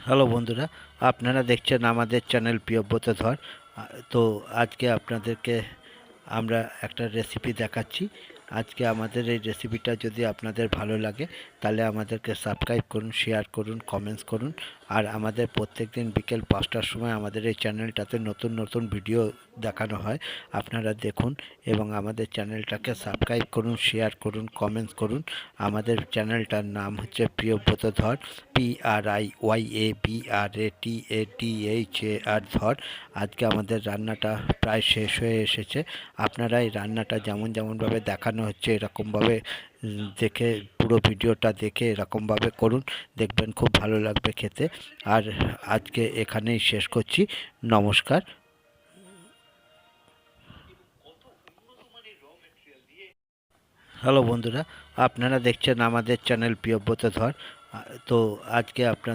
Hello বন্ধুরা, আপনারা দেখছেন আমাদের চ্যানেল প্রিয়ব্রত ধর। তো আজকে আপনাদেরকে আমরা একটা রেসিপি দেখাচ্ছি। আজকে আমাদের এই রেসিপিটা যদি আপনাদের ভালো লাগে তাহলে আমাদেরকে সাবস্ক্রাইব করুন, শেয়ার করুন, কমেন্টস করুন। আর আমাদের প্রত্যেক দিন বিকেল 5টার সময় আমাদের এই চ্যানেলটাতে নতুন নতুন ভিডিও দেখানো হয়, আপনারা দেখুন এবং আমাদের চ্যানেলটাকে সাবস্ক্রাইব করুন, শেয়ার করুন, কমেন্টস করুন। আমাদের চ্যানেলটার নাম হচ্ছে প্রিয়ব্রত ধর, PRIYABRATATHAR ধর। আজকে আমাদের রান্নাটা প্রায় শেষ হয়ে এসেছে। আপনারা এই রান্নাটা যেমনভাবে দেখানো হচ্ছে এরকমভাবে দেখে, পুরো ভিডিওটা দেখে এরকমভাবে করুন, দেখবেন খুব ভালো লাগবে খেতে। আর আজকে এখানেই শেষ করছি। নমস্কার। হ্যালো বন্ধুরা, আপনারা দেখছেন আমাদের চ্যানেল প্রিয়ব্রত ধর। তো আজকে আপনার